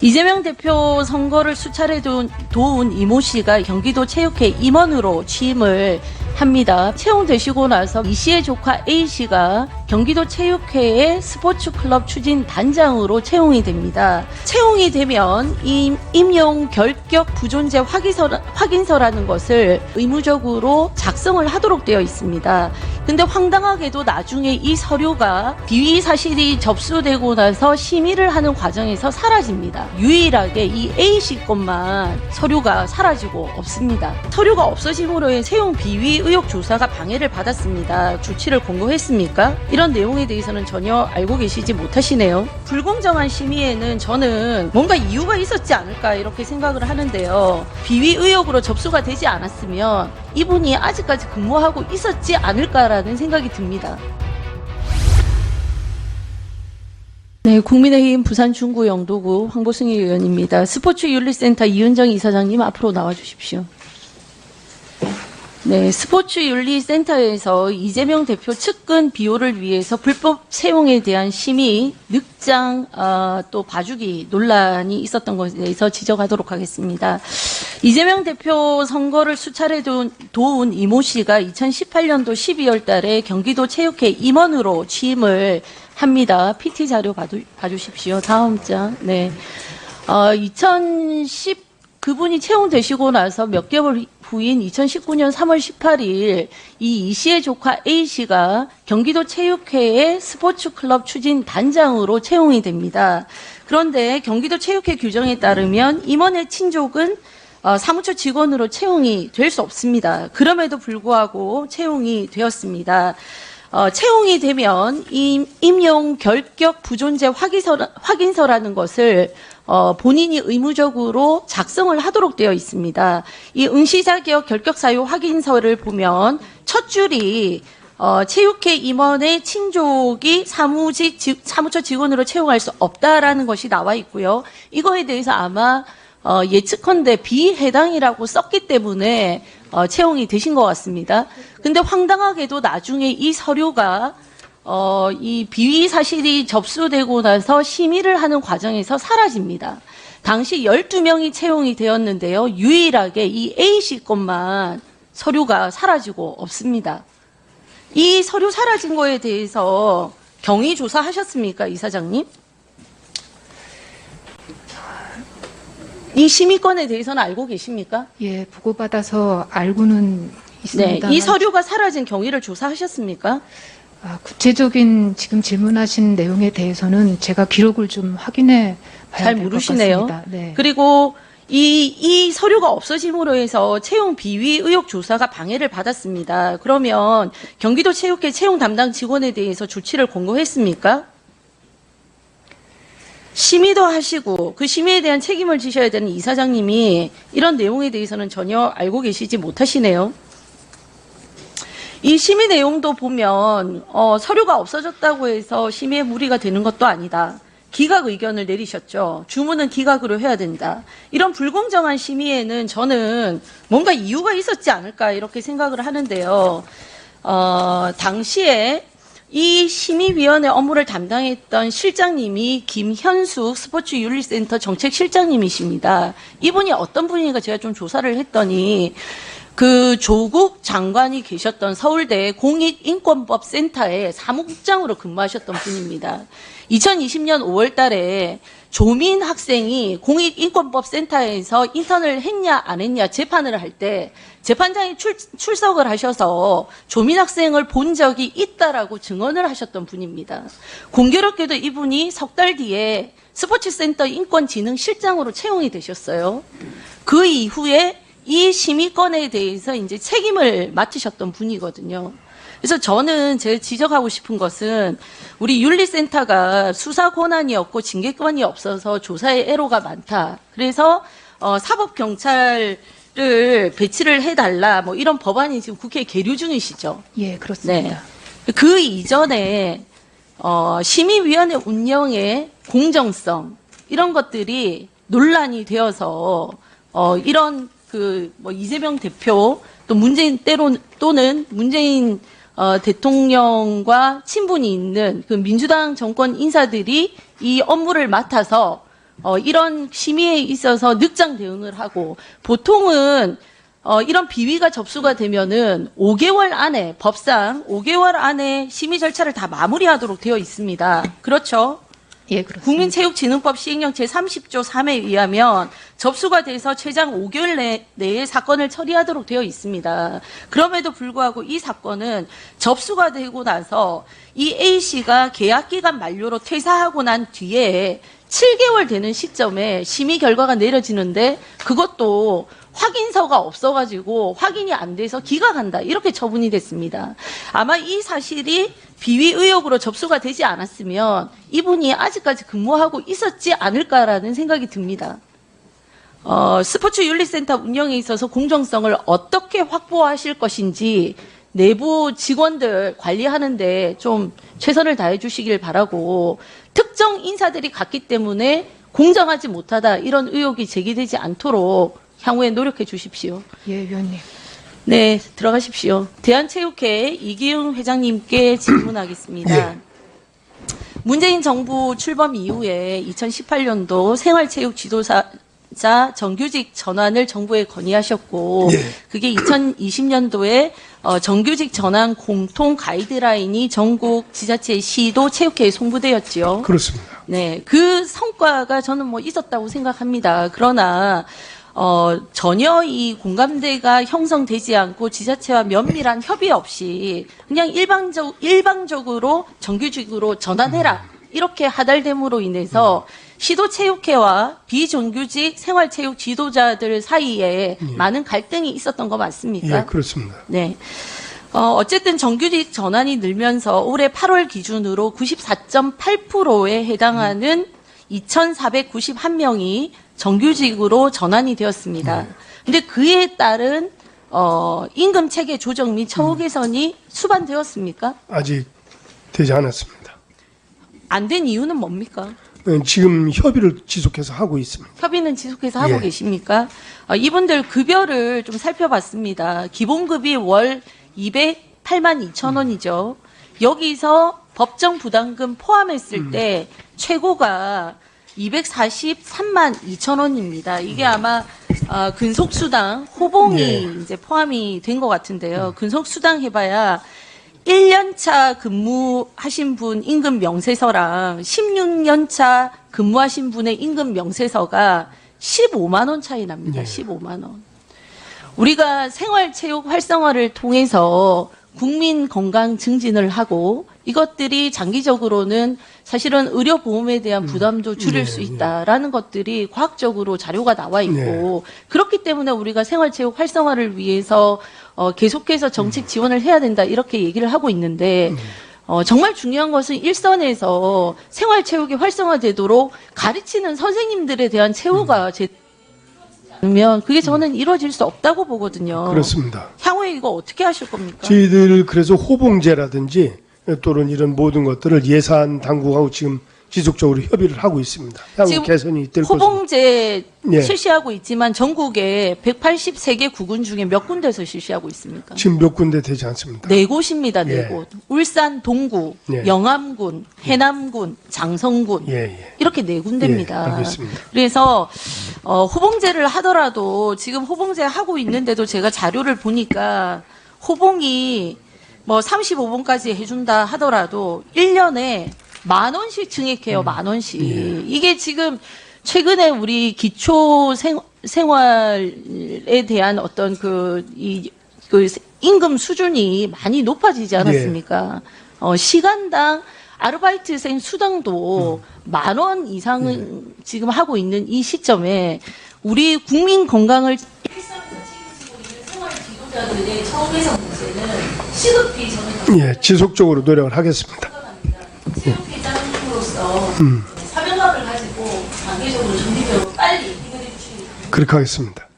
이재명 대표 선거를 수차례 도운 이모 씨가 경기도 체육회 임원으로 취임을 합니다. 채용되시고 나서 이 씨의 조카 A 씨가 경기도 체육회의 스포츠 클럽 추진 단장으로 채용이 됩니다. 채용이 되면 임용 결격 부존재 확인서라는 것을 의무적으로 작성을 하도록 되어 있습니다. 근데 황당하게도 나중에 이 서류가 비위 사실이 접수되고 나서 심의를 하는 과정에서 사라집니다. 유일하게 이 A씨 것만 서류가 사라지고 없습니다. 서류가 없어짐으로 채용 비위 의혹 조사가 방해를 받았습니다. 주치를 권고했습니까? 이런 내용에 대해서는 전혀 알고 계시지 못하시네요. 불공정한 심의에는 저는 뭔가 이유가 있었지 않을까 이렇게 생각을 하는데요. 비위 의혹으로 접수가 되지 않았으면 이분이 아직까지 근무하고 있었지 않을까라는 생각이 듭니다. 네, 국민의힘 부산 중구 영도구 황보승희 의원입니다. 스포츠윤리센터 이은정 이사장님 앞으로 나와주십시오. 네, 스포츠윤리센터에서 이재명 대표 측근 비호를 위해서 불법 채용에 대한 심의, 늑장, 또 봐주기 논란이 있었던 것에 대해서 지적하도록 하겠습니다. 이재명 대표 선거를 수차례 도운 이모 씨가 2018년도 12월 달에 경기도 체육회 임원으로 취임을 합니다. PT 자료 봐주십시오. 다음 장. 네. 그분이 채용되시고 나서 몇 개월 후인 2019년 3월 18일 이 씨의 조카 A 씨가 경기도 체육회의 스포츠 클럽 추진 단장으로 채용이 됩니다. 그런데 경기도 체육회 규정에 따르면 임원의 친족은 사무처 직원으로 채용이 될 수 없습니다. 그럼에도 불구하고 채용이 되었습니다. 채용이 되면 임용 결격 부존재 확인서라는 것을 본인이 의무적으로 작성을 하도록 되어 있습니다. 이 응시자격 결격사유 확인서를 보면 첫 줄이 체육회 임원의 친족이 사무처 직원으로 채용할 수 없다라는 것이 나와 있고요. 이거에 대해서 아마 예측컨대 비해당이라고 썼기 때문에 채용이 되신 것 같습니다. 근데 황당하게도 나중에 이 서류가 이 비위 사실이 접수되고 나서 심의를 하는 과정에서 사라집니다. 당시 12명이 채용이 되었는데요. 유일하게 이 A씨 것만 서류가 사라지고 없습니다. 이 서류 사라진 거에 대해서 경위 조사하셨습니까, 이사장님? 이 심의권에 대해서는 알고 계십니까? 예, 보고받아서 알고는 있습니다. 네, 이 서류가 사라진 경위를 조사하셨습니까? 구체적인 지금 질문하신 내용에 대해서는 제가 기록을 좀 확인해 봐야 잘 될 것 모르시네요. 같습니다. 네. 그리고 이 서류가 없어짐으로 해서 채용 비위 의혹 조사가 방해를 받았습니다. 그러면 경기도 체육회 채용 담당 직원에 대해서 조치를 권고했습니까? 심의도 하시고 그 심의에 대한 책임을 지셔야 되는 이사장님이 이런 내용에 대해서는 전혀 알고 계시지 못하시네요. 이 심의 내용도 보면 서류가 없어졌다고 해서 심의에 무리가 되는 것도 아니다. 기각 의견을 내리셨죠. 주문은 기각으로 해야 된다. 이런 불공정한 심의에는 저는 뭔가 이유가 있었지 않을까 이렇게 생각을 하는데요. 당시에 이 심의위원회 업무를 담당했던 실장님이 김현숙 스포츠윤리센터 정책실장님이십니다. 이분이 어떤 분인가 제가 좀 조사를 했더니 그 조국 장관이 계셨던 서울대 공익인권법센터의 사무국장으로 근무하셨던 분입니다. 2020년 5월 달에 조민 학생이 공익인권법센터에서 인턴을 했냐 안 했냐 재판을 할 때 재판장이 출석을 하셔서 조민 학생을 본 적이 있다라고 증언을 하셨던 분입니다. 공교롭게도 이분이 석 달 뒤에 스포츠센터 인권진흥실장으로 채용이 되셨어요. 그 이후에 이 심의권에 대해서 이제 책임을 맡으셨던 분이거든요. 그래서 저는 제가 지적하고 싶은 것은 우리 윤리센터가 수사 권한이 없고 징계권이 없어서 조사에 애로가 많다. 그래서 사법경찰을 배치를 해달라. 뭐 이런 법안이 지금 국회에 계류 중이시죠. 예, 그렇습니다. 네. 그 이전에 심의위원회 운영의 공정성 이런 것들이 논란이 되어서 이런 이재명 대표 또 또는 문재인 대통령과 친분이 있는 그 민주당 정권 인사들이 이 업무를 맡아서 이런 심의에 있어서 늑장 대응을 하고 보통은 이런 비위가 접수가 되면은 5개월 안에 법상 5개월 안에 심의 절차를 다 마무리하도록 되어 있습니다. 그렇죠? 예, 그렇습니다. 국민체육진흥법 시행령 제30조 3에 의하면 접수가 돼서 최장 5개월 내에 사건을 처리하도록 되어 있습니다. 그럼에도 불구하고 이 사건은 접수가 되고 나서 이 A씨가 계약기간 만료로 퇴사하고 난 뒤에 7개월 되는 시점에 심의 결과가 내려지는데 그것도 확인서가 없어가지고 확인이 안 돼서 기각한다 이렇게 처분이 됐습니다. 아마 이 사실이 비위 의혹으로 접수가 되지 않았으면 이분이 아직까지 근무하고 있었지 않을까라는 생각이 듭니다. 스포츠 윤리센터 운영에 있어서 공정성을 어떻게 확보하실 것인지 내부 직원들 관리하는데 좀 최선을 다해 주시길 바라고 특정 인사들이 갔기 때문에 공정하지 못하다 이런 의혹이 제기되지 않도록 향후에 노력해 주십시오. 예, 위원님. 네, 들어가십시오. 대한체육회 이기웅 회장님께 질문하겠습니다. 예. 문재인 정부 출범 이후에 2018년도 생활체육 지도자 정규직 전환을 정부에 건의하셨고 예. 그게 2020년도에 정규직 전환 공통 가이드라인이 전국 지자체 시도 체육회에 송부되었지요. 그렇습니다. 네, 그 성과가 저는 뭐 있었다고 생각합니다. 그러나 전혀 이 공감대가 형성되지 않고 지자체와 면밀한 협의 없이 그냥 일방적으로 정규직으로 전환해라 이렇게 하달됨으로 인해서 시도체육회와 비정규직 생활체육 지도자들 사이에 많은 갈등이 있었던 거 맞습니까? 예, 그렇습니다. 네. 어쨌든 정규직 전환이 늘면서 올해 8월 기준으로 94.8%에 해당하는 2,491명이 정규직으로 전환이 되었습니다. 근데 그에 따른 임금 체계 조정 및 처우 개선이 수반되었습니까? 아직 되지 않았습니다. 안 된 이유는 뭡니까? 지금 협의를 지속해서 하고 있습니다. 협의는 지속해서 하고 예. 계십니까? 이분들 급여를 좀 살펴봤습니다. 기본급이 월 208만 2천 원이죠. 여기서 법정 부담금 포함했을 때 최고가 243만 2천 원입니다. 이게 아마 근속수당 호봉이 예. 이제 포함이 된 것 같은데요. 근속수당 해봐야 1년차 근무하신 분 임금 명세서랑 16년차 근무하신 분의 임금 명세서가 15만 원 차이 납니다. 예. 15만 원. 우리가 생활체육 활성화를 통해서 국민 건강 증진을 하고 이것들이 장기적으로는 사실은 의료보험에 대한 부담도 줄일 수 있다라는 것들이 과학적으로 자료가 나와 있고 그렇기 때문에 우리가 생활체육 활성화를 위해서 계속해서 정책 지원을 해야 된다 이렇게 얘기를 하고 있는데 정말 중요한 것은 일선에서 생활체육이 활성화되도록 가르치는 선생님들에 대한 최후가 면 그게 저는 이루어질 수 없다고 보거든요. 그렇습니다. 향후에 이거 어떻게 하실 겁니까? 저희들 그래서 호봉제라든지 또는 이런 모든 것들을 예산 당국하고 지금 지속적으로 협의를 하고 있습니다. 향후 지금 개선이 될 것으로. 호봉제 예. 실시하고 있지만 전국에 183개 구군 중에 몇 군데서 실시하고 있습니까? 지금 몇 군데 되지 않습니다. 네 곳입니다. 네 예. 곳. 울산 동구, 예. 영암군, 해남군, 장성군 예, 예. 이렇게 네 군데입니다. 예, 알고 있습니다. 그래서 호봉제를 하더라도 지금 호봉제 하고 있는데도 제가 자료를 보니까 호봉이 뭐 35번까지 해준다 하더라도 1년에 10,000원씩 증액해요. 10,000원씩. 예. 이게 지금 최근에 우리 기초 생활에 대한 어떤 그 임금 수준이 많이 높아지지 않았습니까? 시간당 아르바이트생 수당도 10,000원 이상은 지금 하고 있는 이 시점에 우리 국민 건강을 일상에서 책임지고 있는 생활 지도자들의 처우 개선 문제는 시급히 저는 예, 지속적으로 노력을 하겠습니다. 체육회장으로서 사명감을 가지고 단계적으로 정기적으로 빨리 해결해 주시기 바랍니다. 그렇게 하겠습니다.